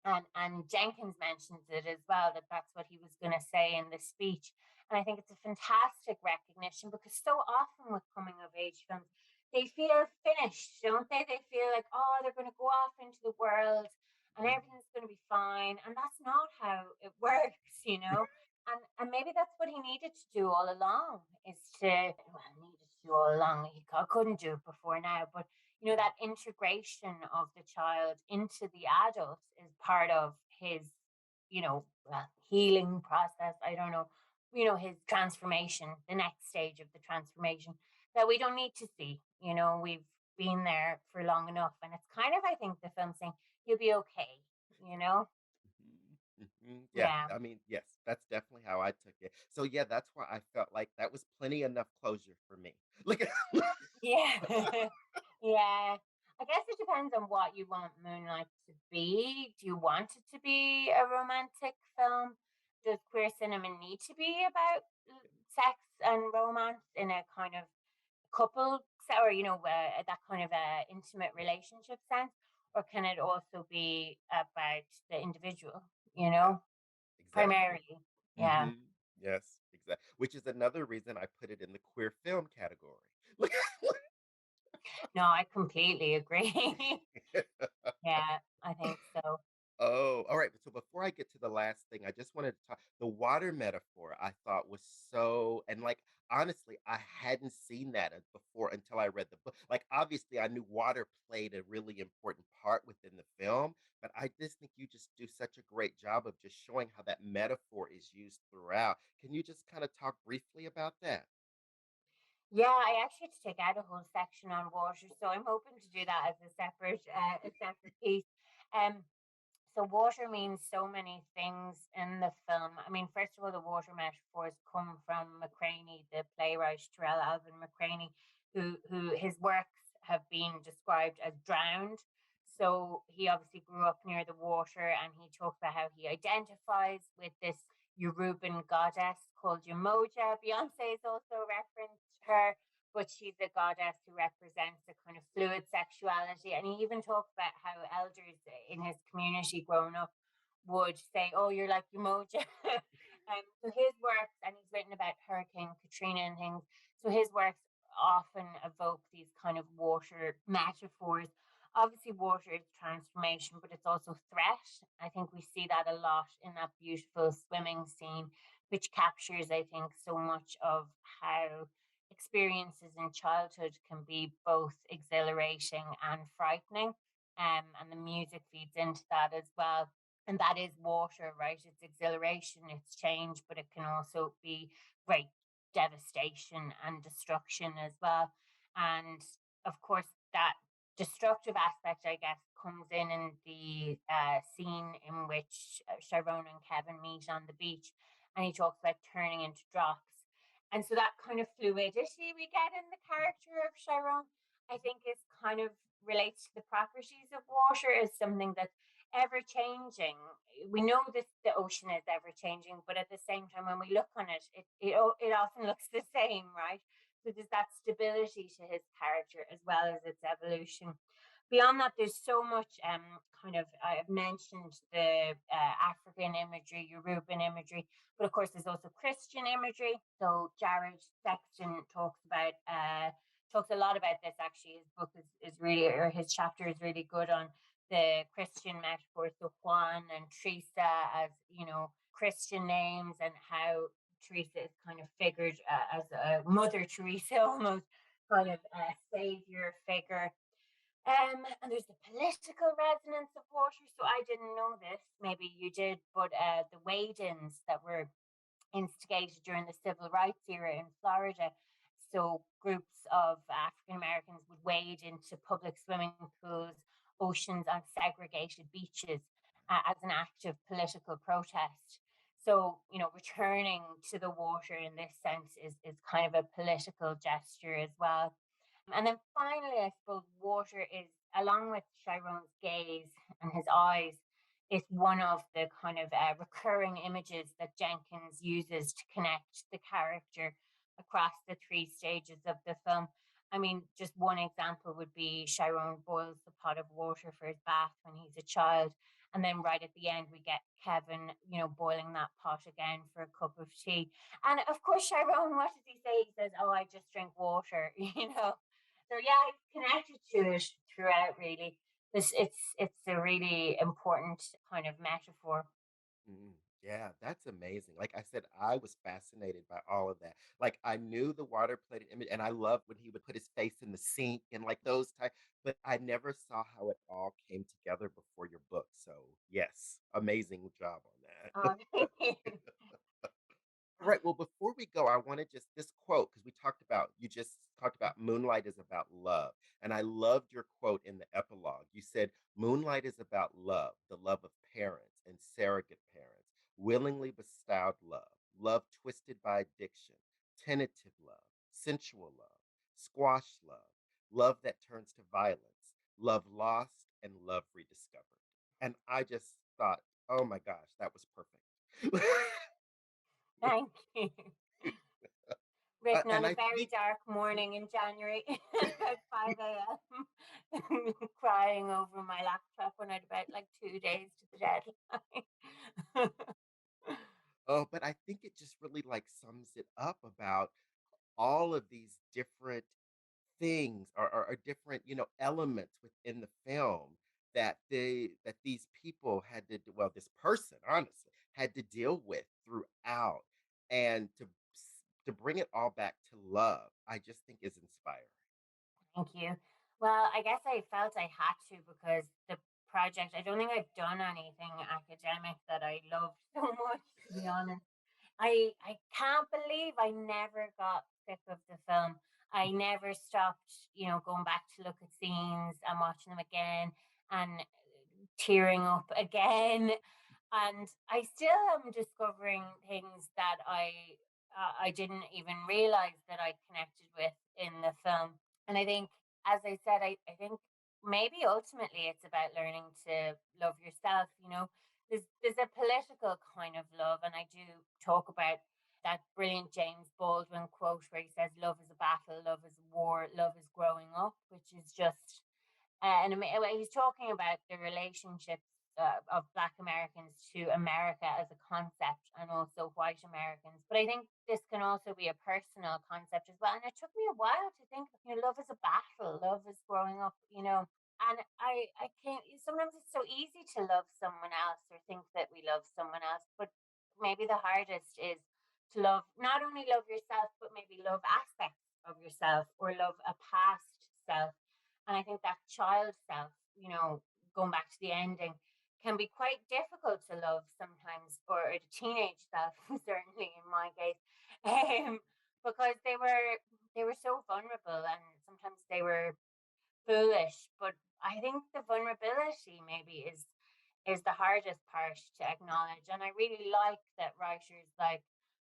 And Jenkins mentions it as well, that that's what he was going to say in the speech. And I think it's a fantastic recognition because so often with coming of age films, they feel finished, don't they? They feel like, oh, they're going to go off into the world and Mhm. everything's going to be fine. And that's not how it works. And maybe that's what he needed to do all along is to, well, needed to do all along. Couldn't do it before now, but that integration of the child into the adult is part of his, healing process. I don't know, his transformation, the next stage of the transformation that we don't need to see. We've been there for long enough. And it's kind of, I think, the film saying, you'll be okay, you know? Mhm, mhm. Yeah, Yeah. I mean, yes, that's definitely how I took it. So yeah, that's why I felt like that was plenty enough closure for me. Look at Yeah. Yeah. I guess it depends on what you want Moonlight to be. Do you want it to be a romantic film? Does queer cinema need to be about sex and romance in a kind of couple or that kind of a intimate relationship sense, or can it also be about the individual? yeah, exactly. Primarily. Yeah. Mhm. Yes, exactly. Which is another reason I put it in the queer film category. Look No, I completely agree. Yeah, I think so. Oh, all right. So before I get to the last thing, I just wanted to talk the water metaphor I thought was so and like honestly, I hadn't seen that before until I read the book. Like obviously I knew water played a really important part within the film, but I just think you just do such a great job of just showing how that metaphor is used throughout. Can you just kind of talk briefly about that? Yeah, I actually had to take out a whole section on water, so I'm hoping to do that as a separate piece. Um, so water means so many things in the film. I mean, first of all, the water metaphors come from McCraney, the playwright Terrell Alvin McCraney, who his works have been described as drowned. So he obviously grew up near the water, and he talks about how he identifies with this Yoruban goddess called Yamoja. Beyonce has also referenced her, but she's a goddess who represents a kind of fluid sexuality. And he even talks about how elders in his community growing up would say, "Oh, you're like Yamoja." So his works, and he's written about Hurricane Katrina and things. So his works often evoke these kind of water metaphors. Obviously, water is transformation, but it's also threat. I think we see that a lot in that beautiful swimming scene, which captures, I think, so much of how experiences in childhood can be both exhilarating and frightening. And the music feeds into that as well. And that is water, right? It's exhilaration, it's change, but it can also be great devastation and destruction as well. And of course, that destructive aspect, I guess, comes in the scene in which Chiron and Kevin meet on the beach, and he talks about turning into drops. And so that kind of fluidity we get in the character of Chiron, I think, is kind of relates to the properties of water as something that's ever changing. We know that the ocean is ever changing, but at the same time, when we look on it, it often looks the same, right? So there's that stability to his character as well as its evolution. Beyond that, there's so much kind of, I've mentioned the African imagery, Yoruban imagery, but of course there's also Christian imagery. So Jared Sexton talks a lot about this. Actually, his book is really, or his chapter is really good on the Christian metaphors. So Juan and Theresa as, Christian names, and how Theresa is kind of figured as a Mother Teresa, almost kind of a savior figure. And there's the political resonance of water. So I didn't know this, maybe you did, but the wade-ins that were instigated during the civil rights era in Florida. So groups of African Americans would wade into public swimming pools, oceans, and segregated beaches as an act of political protest. So, returning to the water in this sense is kind of a political gesture as well. And then finally, I suppose water is, along with Chiron's gaze and his eyes, is one of the kind of recurring images that Jenkins uses to connect the character across the three stages of the film. I mean, just one example would be Chiron boils the pot of water for his bath when he's a child. And then right at the end, we get Kevin, boiling that pot again for a cup of tea. And of course, Chiron, what does he say? He says, "Oh, I just drink water," So yeah, I've connected to it throughout. Really, it's a really important kind of metaphor. Mm, yeah, that's amazing. Like I said, I was fascinated by all of that. Like I knew the water played an image, and I loved when he would put his face in the sink and like those type. But I never saw how it all came together before your book. So yes, amazing job on Oh, that. thank you. All right. Well, before we go, I want to just this quote because you just talked about Moonlight is about love. And I loved your quote in the epilogue. You said, Moonlight is about love, the love of parents and surrogate parents, willingly bestowed love, love twisted by addiction, tentative love, sensual love, squash love, love that turns to violence, love lost, and love rediscovered. And I just thought, oh my gosh, that was perfect. Thank you. Written And on a I very think dark morning in January at 5 a.m., crying over my laptop when I'd about like 2 days to the deadline. oh, but I think it just really like sums it up about all of these different things or different, elements within the film that these people had to well, this person honestly had to deal with throughout and to bring it all back to love, I just think is inspiring. Thank you. Well, I guess I felt I had to because the project, I don't think I've done anything academic that I loved so much, to be honest. I can't believe I never got sick of the film. I never stopped, going back to look at scenes and watching them again and tearing up again. And I still am discovering things that I didn't even realize that I connected with in the film. And I think, as I said, I think maybe ultimately it's about learning to love yourself. There's a political kind of love, and I do talk about that brilliant James Baldwin quote where he says, "Love is a battle, love is a war, love is growing up," which is just he's talking about the relationships of Black Americans to America as a concept, and also white Americans. But I think this can also be a personal concept as well. And it took me a while to think, love is a battle, love is growing up. And I can't, sometimes it's so easy to love someone else or think that we love someone else. But maybe the hardest is to love, not only love yourself, but maybe love aspects of yourself or love a past self. And I think that child self, going back to the ending, can be quite difficult to love sometimes, or the teenage self, certainly in my case, because they were so vulnerable, and sometimes they were foolish. But I think the vulnerability maybe is the hardest part to acknowledge. And I really like that writers like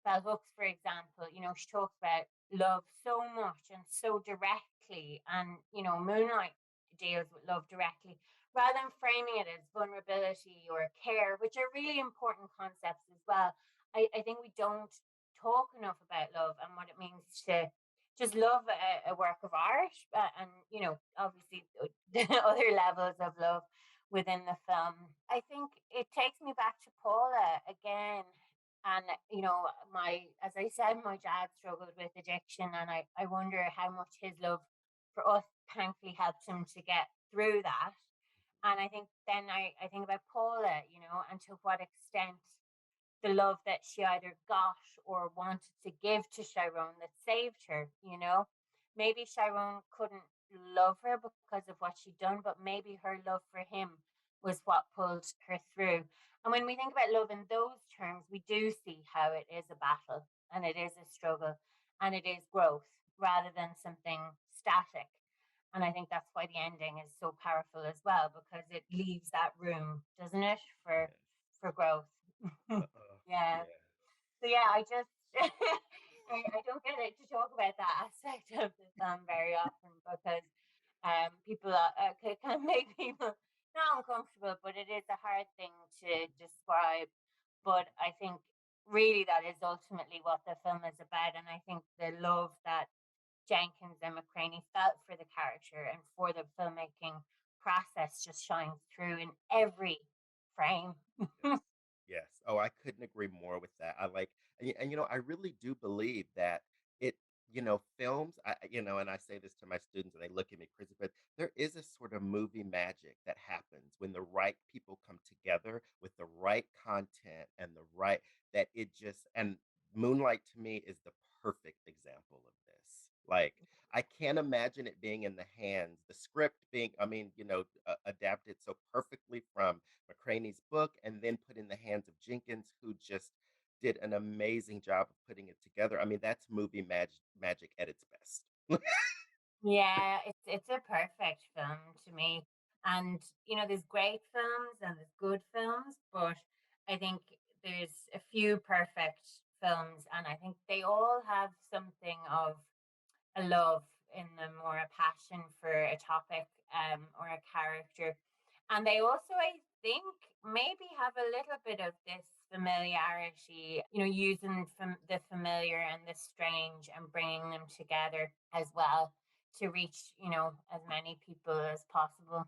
Bell Hooks, for example, she talks about love so much and so directly. And, Moonlight deals with love directly rather than framing it as vulnerability or care, which are really important concepts as well. I think we don't talk enough about love and what it means to just love a work of art, and obviously the other levels of love within the film. I think it takes me back to Paula again. And my as I said, my dad struggled with addiction, and I wonder how much his love for us thankfully helped him to get through that. And I think then I think about Paula, and to what extent the love that she either got or wanted to give to Chiron that saved her, Maybe Chiron couldn't love her because of what she'd done, but maybe her love for him was what pulled her through. And when we think about love in those terms, we do see how it is a battle and it is a struggle and it is growth rather than something static. And I think that's why the ending is so powerful as well, because it leaves that room, doesn't it, for Yes. growth. Yeah. Yeah. So yeah, I just I don't get it to talk about that aspect of the film very often because people can make people not uncomfortable, but it is a hard thing to describe. But I think really that is ultimately what the film is about, and I think the love that Jenkins and McCraney felt for the character and for the filmmaking process just shines through in every frame. Yes. Yes. Oh, I couldn't agree more with that. I like, I really do believe that it, films, and I say this to my students and they look at me crazy, but there is a sort of movie magic that happens when the right people come together with the right content and that it just, and Moonlight to me is the perfect example of this. Like, I can't imagine it being in the hands, the script being, adapted so perfectly from McCraney's book and then put in the hands of Jenkins, who just did an amazing job of putting it together. I mean, that's movie magic at its best. Yeah, it's a perfect film to me. And there's great films and there's good films, but I think there's a few perfect films, and I think they all have something of a love in them or a passion for a topic or a character. And they also, I think, maybe have a little bit of this familiarity, using the familiar and the strange and bringing them together as well to reach, as many people as possible.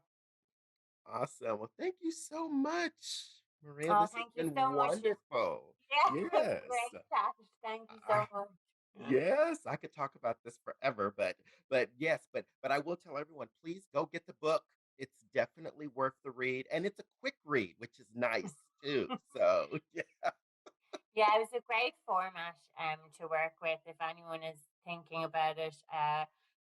Awesome. Well, thank you so much, Maria. Oh, This has thank you been so much. wonderful. Yeah, Yes. great chat. Thank you so I, much. yes, I could talk about this forever, but yes, but I will tell everyone, please go get the book. It's definitely worth the read, and it's a quick read, which is nice too. So yeah. Yeah, it was a great format to work with if anyone is thinking about it.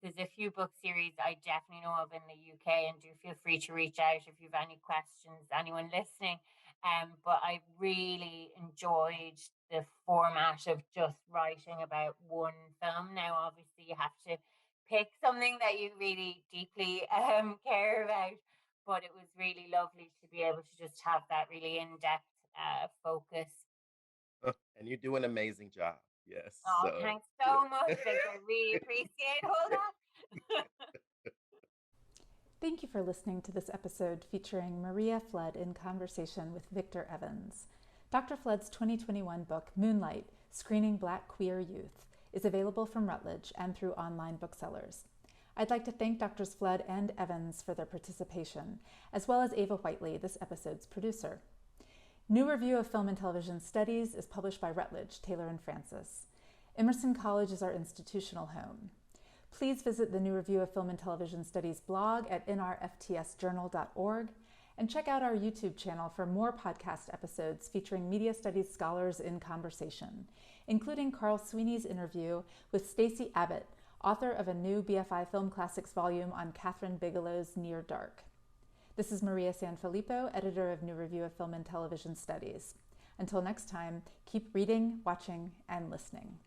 There's a few book series I definitely know of in the UK, and do feel free to reach out if you have any questions, anyone listening. But I really enjoyed the format of just writing about one film. Now, obviously, you have to pick something that you really deeply care about, but it was really lovely to be able to just have that really in-depth focus. And you do an amazing job. Yes. Oh, So thanks so much, Victor. I really appreciate all that. Thank you for listening to this episode featuring Maria Flood in conversation with Victor Evans. Dr. Flood's 2021 book, Moonlight, Screening Black Queer Youth, is available from Routledge and through online booksellers. I'd like to thank Drs. Flood and Evans for their participation, as well as Ava Whiteley, this episode's producer. New Review of Film and Television Studies is published by Routledge, Taylor and Francis. Emerson College is our institutional home. Please visit the New Review of Film and Television Studies blog at nrftsjournal.org and check out our YouTube channel for more podcast episodes featuring media studies scholars in conversation, including Carl Sweeney's interview with Stacey Abbott, author of a new BFI Film Classics volume on Catherine Bigelow's Near Dark. This is Maria Sanfilippo, editor of New Review of Film and Television Studies. Until next time, keep reading, watching, and listening.